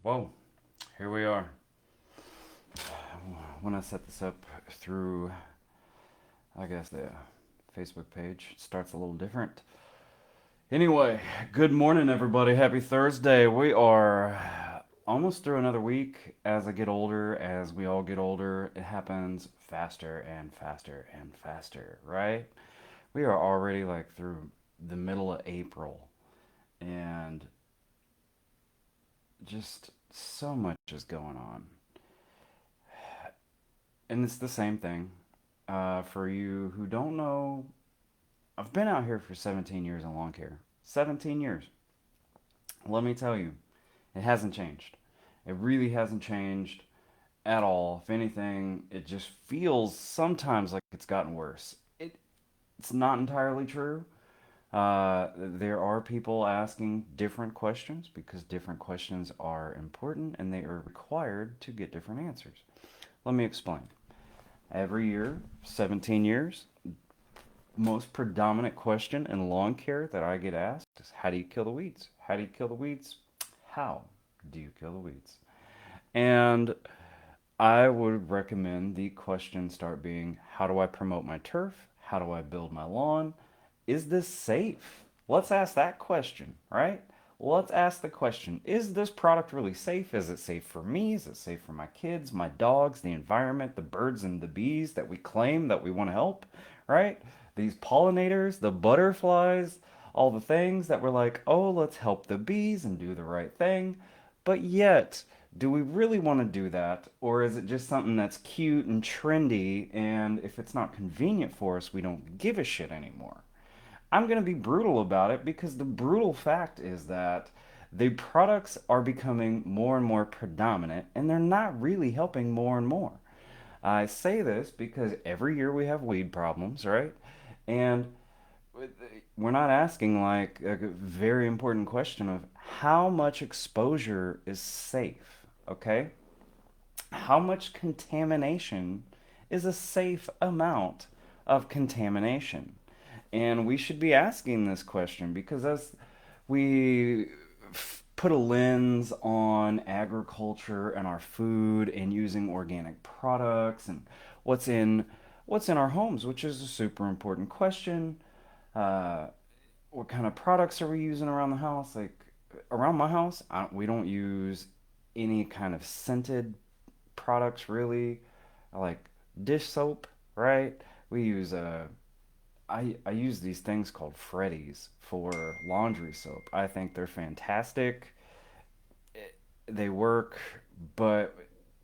Whoa, here we are. When I set this up through, I guess, the Facebook page, it starts a little different. Anyway, good morning, everybody. Happy Thursday. We are almost through another week. As I get older, as we all get older, it happens faster and faster and faster, right? We are already like through the middle of April, and just so much is going on. And it's the same thing. For you who don't know, I've been out here for 17 years in lawn care. 17 years. Let me tell you, it hasn't changed. It really hasn't changed at all. If anything, it just feels sometimes like it's gotten worse. It's not entirely true. There are people asking different questions because different questions are important and they are required to get different answers. Let me explain. Every year, 17 years, most predominant question in lawn care that I get asked is how do you kill the weeds? How do you kill the weeds? How do you kill the weeds? And I would recommend the question start being how do I promote my turf? How do I build my lawn? Is this safe? Let's ask that question, right? Let's ask the question, is this product really safe? Is it safe for me? Is it safe for my kids, my dogs, the environment, the birds and the bees that we claim that we want to help, right? These pollinators, the butterflies, all the things that we're like, oh, let's help the bees and do the right thing. But yet, do we really want to do that? Or is it just something that's cute and trendy, and if it's not convenient for us, we don't give a shit anymore? I'm going to be brutal about it because the brutal fact is that the products are becoming more and more predominant and they're not really helping more and more. I say this because every year we have weed problems, right? And we're not asking like a very important question of how much exposure is safe, okay? How much contamination is a safe amount of contamination? And we should be asking this question because as we put a lens on agriculture and our food and using organic products and what's in what's in our homes, which is a super important question. Uh, what kind of products are we using around the house? Like around my house, we don't use any kind of scented products really. Like dish soap, right? We use I use these things called Freddies for laundry soap. I think they're fantastic. They work, but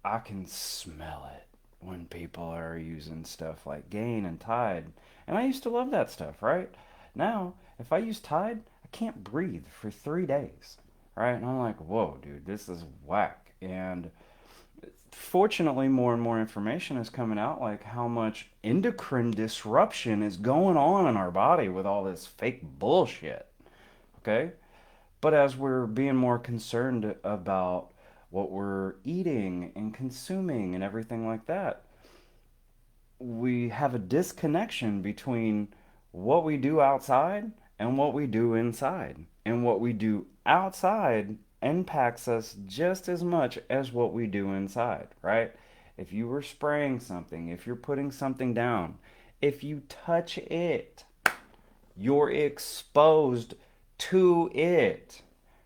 I can smell it when people are using stuff like Gain and Tide. And I used to love that stuff, right? Now, if I use Tide, I can't breathe for 3 days, right? And I'm like, whoa, dude, this is whack. And fortunately, more and more information is coming out, like how much endocrine disruption is going on in our body with all this fake bullshit. Okay? But as we're being more concerned about what we're eating and consuming and everything like that, we have a disconnection between what we do outside and what we do inside. And what we do outside impacts us just as much as what we do inside, right? If you were spraying something, if you're putting something down, if you touch it, you're exposed to it,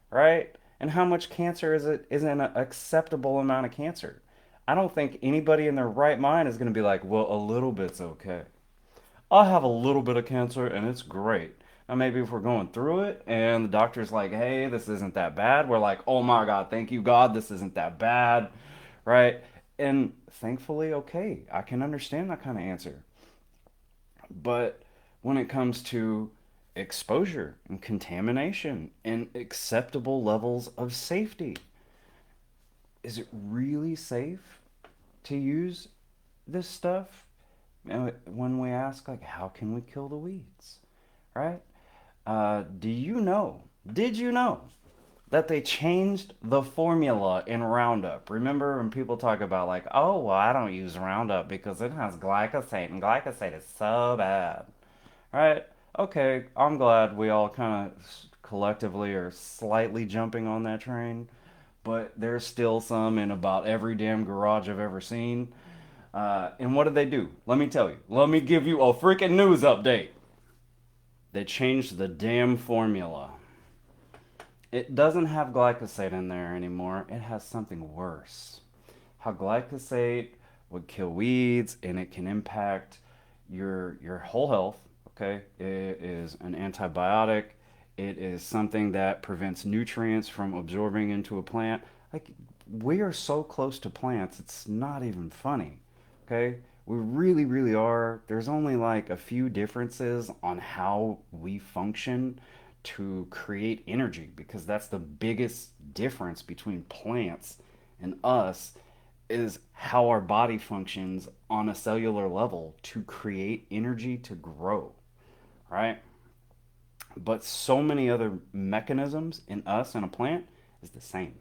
right? And how much cancer is an acceptable amount of cancer? I don't think anybody in their right mind is going to be like, well, a little bit's okay. I have a little bit of cancer and it's great. Now, maybe if we're going through it and the doctor's like, hey, this isn't that bad, we're like, oh my God, thank you, God, this isn't that bad, right? And thankfully, okay, I can understand that kind of answer. But when it comes to exposure and contamination and acceptable levels of safety, is it really safe to use this stuff? When we ask, like, how can we kill the weeds, right? Did you know that they changed the formula in Roundup? Remember when people talk about, like, oh, well, I don't use Roundup because it has glyphosate, and glyphosate is so bad, right? Okay, I'm glad we all kind of collectively are slightly jumping on that train. but there's still some in about every damn garage I've ever seen. And what did they do? Let me tell you. Let me give you a freaking news update. They changed the damn formula. It doesn't have glyphosate in there anymore. It has something worse. How glyphosate would kill weeds and it can impact your whole health. Okay, it is an antibiotic. It is something that prevents nutrients from absorbing into a plant. Like, we are so close to plants, it's not even funny. Okay, we really, really are. There's only like a few differences on how we function to create energy, because that's the biggest difference between plants and us, is how our body functions on a cellular level to create energy to grow, right? But so many other mechanisms in us and a plant is the same.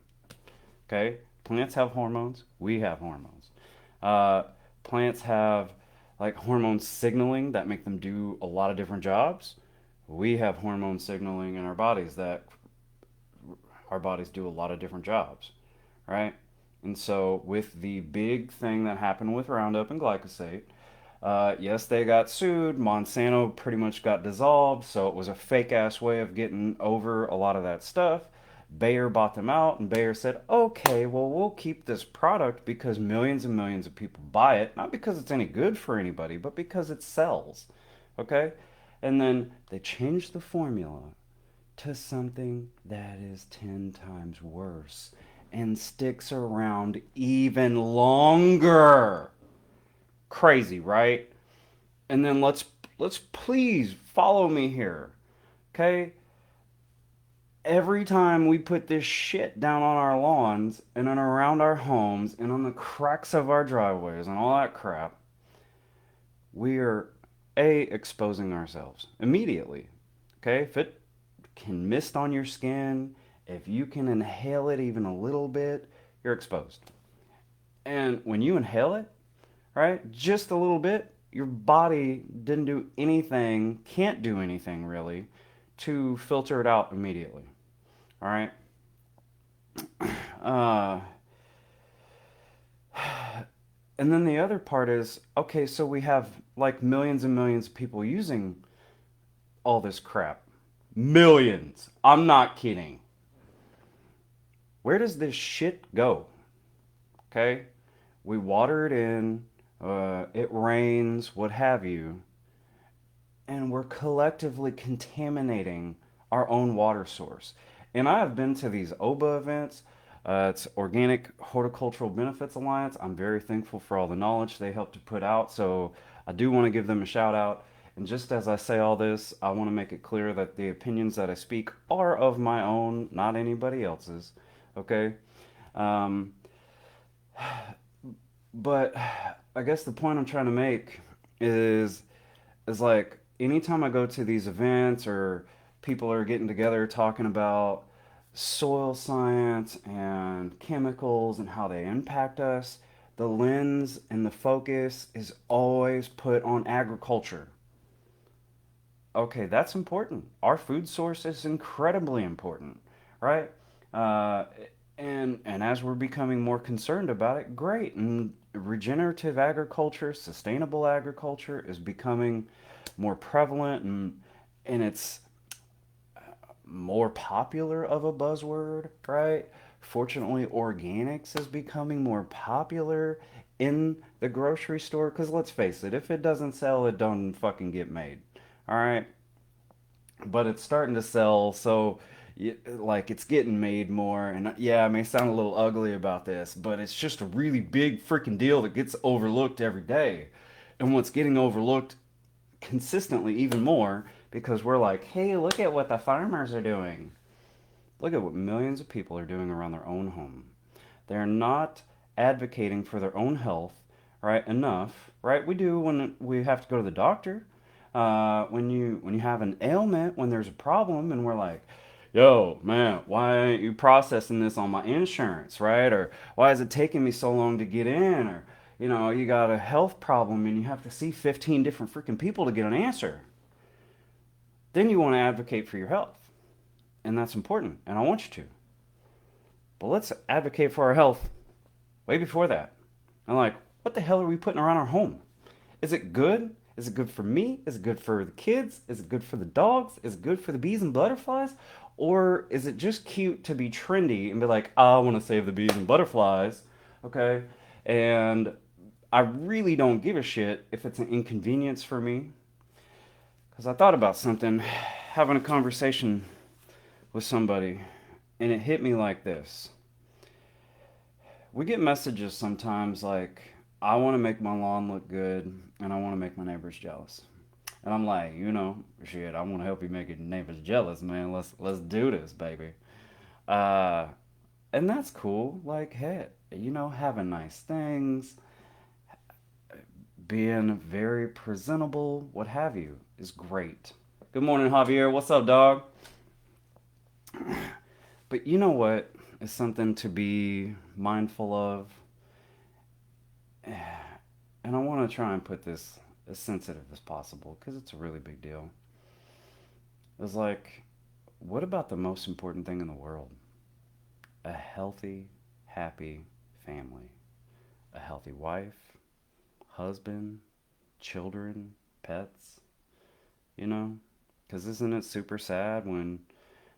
Okay, plants have hormones. We have hormones. Uh, Plants have like hormone signaling that make them do a lot of different jobs. We have hormone signaling in our bodies that our bodies do a lot of different jobs, right? And so, with the big thing that happened with Roundup and glyphosate, yes, they got sued. Monsanto pretty much got dissolved, so it was a fake ass way of getting over a lot of that stuff. Bayer bought them out, and Bayer said, okay, well, we'll keep this product because millions and millions of people buy it. Not because it's any good for anybody, but because it sells. Okay? And then they changed the formula to something that is 10 times worse and sticks around even longer. Crazy, right? And then let's please follow me here. Okay? Every time we put this shit down on our lawns and on around our homes and on the cracks of our driveways and all that crap, we are exposing ourselves immediately. Okay? If it can mist on your skin, if you can inhale it even a little bit, you're exposed. And when you inhale it, right, just a little bit, your body didn't do anything, can't do anything really, to filter it out immediately. All right. Uh, and then the other part is, okay, so we have like millions and millions of people using all this crap. Millions. I'm not kidding. Where does this shit go? Okay? We water it in, it rains, what have you, and we're collectively contaminating our own water source. And I have been to these OBA events. It's Organic Horticultural Benefits Alliance. I'm very thankful for all the knowledge they help to put out. So I do want to give them a shout out. And just as I say all this, I want to make it clear that the opinions that I speak are of my own, not anybody else's. Okay? Um, but I guess the point I'm trying to make is like anytime I go to these events or people are getting together talking about soil science and chemicals and how they impact us, the lens and the focus is always put on agriculture. Okay, that's important. Our food source is incredibly important, right? Uh, and as we're becoming more concerned about it, great. And regenerative agriculture, sustainable agriculture is becoming more prevalent, and it's more popular of a buzzword, right? Fortunately, organics is becoming more popular in the grocery store because let's face it, if it doesn't sell, it don't fucking get made. All right, but it's starting to sell, so like it's getting made more. And yeah, I may sound a little ugly about this, but it's just a really big freaking deal that gets overlooked every day. And what's getting overlooked consistently even more because we're like, hey, look at what the farmers are doing. Look at what millions of people are doing around their own home. They're not advocating for their own health, right? Enough, right? We do when we have to go to the doctor. When you have an ailment, when there's a problem, and we're like, yo, man, why aren't you processing this on my insurance, right? Or why is it taking me so long to get in? Or you got a health problem and you have to see 15 different freaking people to get an answer. Then you want to advocate for your health. And that's important. And I want you to. but let's advocate for our health way before that. I'm like, what the hell are we putting around our home? Is it good? Is it good for me? Is it good for the kids? Is it good for the dogs? Is it good for the bees and butterflies? Or is it just cute to be trendy and be like, I want to save the bees and butterflies, okay? And I really don't give a shit if it's an inconvenience for me. Because I thought about something, having a conversation with somebody, and it hit me like this. We get messages sometimes like, I want to make my lawn look good and I want to make my neighbors jealous. And I'm like, shit, I want to help you make your neighbors jealous, man. Let's do this, baby. Uh, and that's cool. Like, hey, having nice things, being very presentable, what have you, is great. Good morning, Javier. What's up, dog? But you know what is something to be mindful of? And I want to try and put this as sensitive as possible because it's a really big deal. It's like, what about the most important thing in the world? A healthy, happy family. A healthy wife, husband, children, pets, you know? Because isn't it super sad when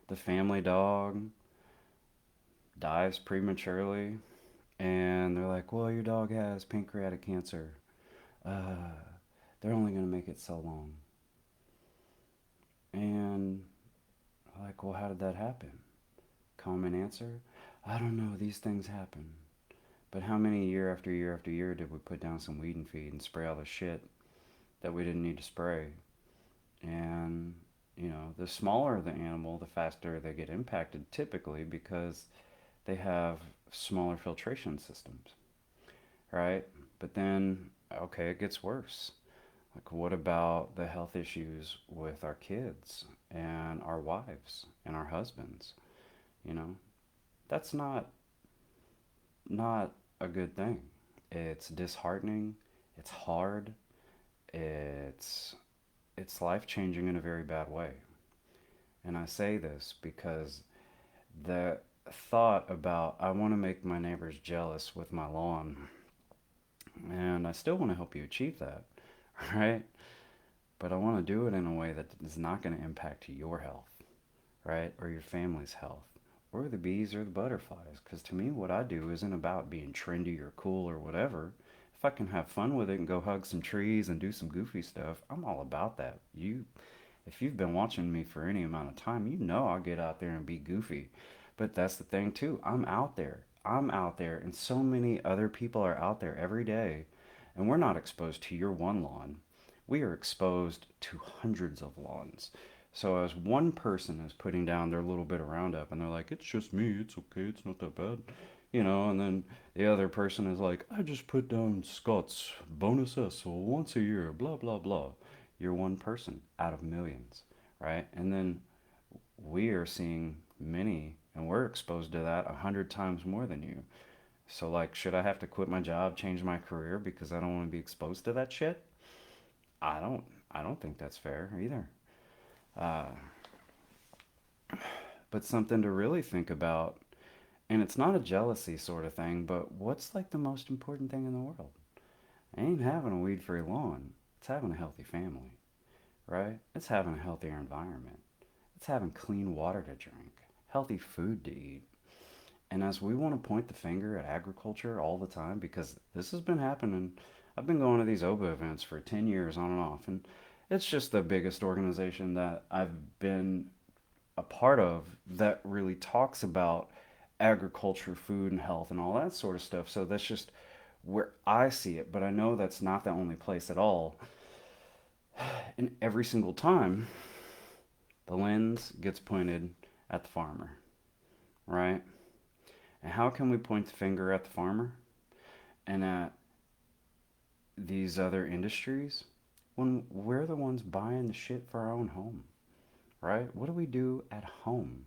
the family dog dies prematurely and they're like, well, your dog has pancreatic cancer. Uh, they're only going to make it so long. And like, well, how did that happen? Common answer, I don't know, these things happen. But how many year after year after year did we put down some weed and feed and spray all the shit that we didn't need to spray? And, the smaller the animal, the faster they get impacted typically because they have smaller filtration systems, right? But then, okay, it gets worse. Like, what about the health issues with our kids and our wives and our husbands? You know, that's not a good thing. It's disheartening. It's hard. It's it's life changing in a very bad way. And I say this because the thought about I want to make my neighbors jealous with my lawn, and I still want to help you achieve that, right? But I want to do it in a way that is not going to impact your health, right? Or your family's health, or the bees or the butterflies. Because to me, what I do isn't about being trendy or cool or whatever. If I can have fun with it and go hug some trees and do some goofy stuff, I'm all about that. If you've been watching me for any amount of time, you know I'll get out there and be goofy. But that's the thing too. I'm out there. I'm out there, and so many other people are out there every day, and we're not exposed to your one lawn. We are exposed to hundreds of lawns. So as one person is putting down their little bit of Roundup, and they're like, "It's just me. It's okay. It's not that bad," and then the other person is like, "I just put down Scott's bonus S once a year." Blah blah blah. You're one person out of millions, right? And then we are seeing many, and we're exposed to that 100 times more than you. So like, should I have to quit my job, change my career because I don't want to be exposed to that shit? I don't. I don't think that's fair either. Uh, but something to really think about, and it's not a jealousy sort of thing, but what's like the most important thing in the world? I ain't having a weed-free lawn. It's having a healthy family, right? It's having a healthier environment. It's having clean water to drink, healthy food to eat. And as we want to point the finger at agriculture all the time, because this has been happening, I've been going to these OBA events for 10 years on and off, and it's just the biggest organization that I've been a part of that really talks about agriculture, food, and health, and all that sort of stuff. So that's just where I see it, but I know that's not the only place at all. And every single time, the lens gets pointed at the farmer, right? And how can we point the finger at the farmer and at these other industries when we're the ones buying the shit for our own home, right? What do we do at home?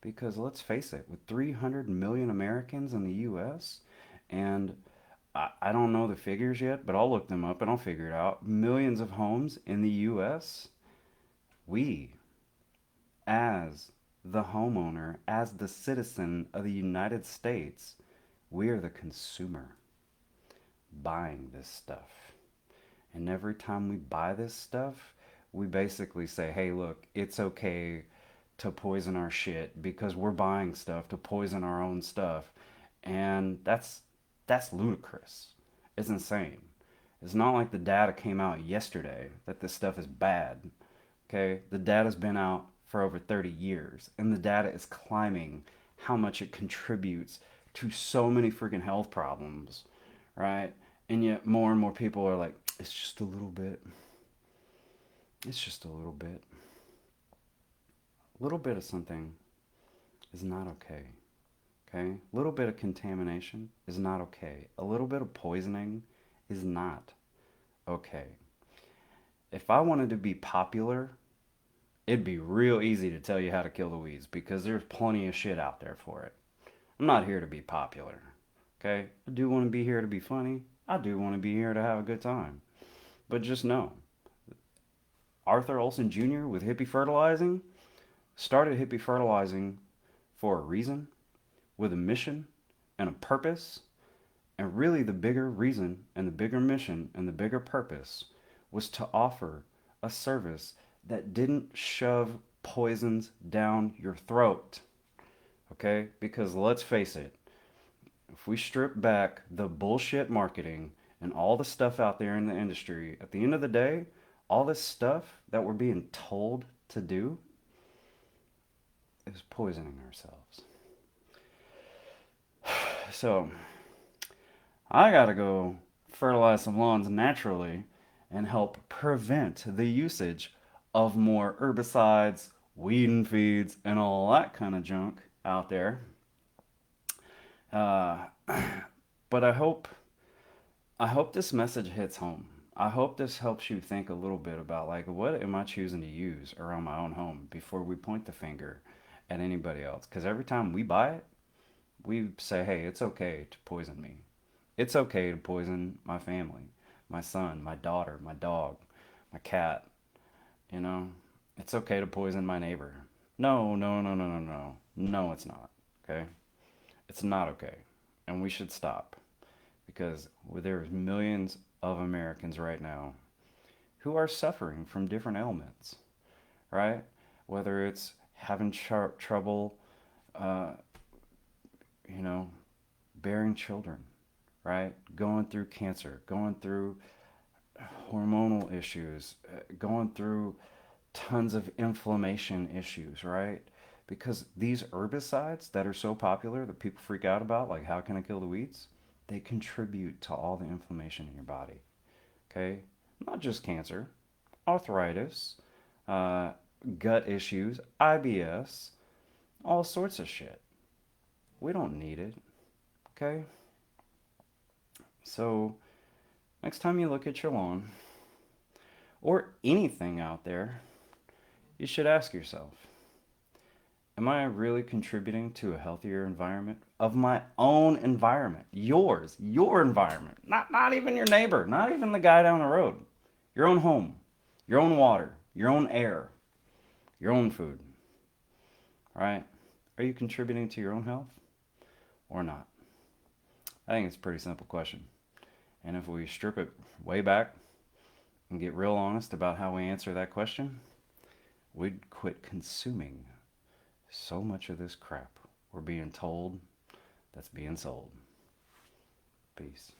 Because let's face it, with 300 million Americans in the US, and I don't know the figures yet, but I'll look them up and I'll figure it out. Millions of homes in the US, we, as the homeowner, as the citizen of the United States, we are the consumer buying this stuff. And every time we buy this stuff, we basically say, hey, look, it's okay to poison our shit because we're buying stuff to poison our own stuff. And that's ludicrous. It's insane. It's not like the data came out yesterday that this stuff is bad. Okay? The data's been out for over 30 years, and the data is climbing how much it contributes to so many freaking health problems, right? And yet more and more people are like, it's just a little bit. It's just a little bit. A little bit of something is not okay. Okay? A little bit of contamination is not okay. A little bit of poisoning is not okay. If I wanted to be popular, it'd be real easy to tell you how to kill the weeds because there's plenty of shit out there for it. I'm not here to be popular. Okay? I do want to be here to be funny. I do want to be here to have a good time. But just know, Arthur Olson Jr. with Hippie Fertilizing started Hippie Fertilizing for a reason, with a mission and a purpose. And really, the bigger reason and the bigger mission and the bigger purpose was to offer a service that didn't shove poisons down your throat. Okay? Because let's face it, if we strip back the bullshit marketing and all the stuff out there in the industry, at the end of the day, all this stuff that we're being told to do is poisoning ourselves. So, I gotta go fertilize some lawns naturally and help prevent the usage of more herbicides, weed and feeds, and all that kind of junk out there. Uh, but I hope this message hits home. I hope this helps you think a little bit about like what am I choosing to use around my own home before we point the finger at anybody else. Because every time we buy it, we say, hey, it's okay to poison me. It's okay to poison my family, my son, my daughter, my dog, my cat. You know, it's okay to poison my neighbor. No, no, no, no, no, no. No, it's not. Okay? It's not okay. And we should stop because there's millions of Americans right now who are suffering from different ailments, right? Whether it's having trouble, uh, you know, bearing children, right? Going through cancer, going through hormonal issues, going through tons of inflammation issues, right? Because these herbicides that are so popular that people freak out about, like how can I kill the weeds? They contribute to all the inflammation in your body, okay? Not just cancer, arthritis, uh, gut issues, IBS, all sorts of shit. We don't need it, okay? So, next time you look at your lawn or anything out there, you should ask yourself, am I really contributing to a healthier environment of my own environment? Yours, your environment. Not even your neighbor, not even the guy down the road. Your own home, your own water, your own air, your own food. Right? Are you contributing to your own health or not? I think it's a pretty simple question. And if we strip it way back and get real honest about how we answer that question, we'd quit consuming so much of this crap we're being told that's being sold. Peace.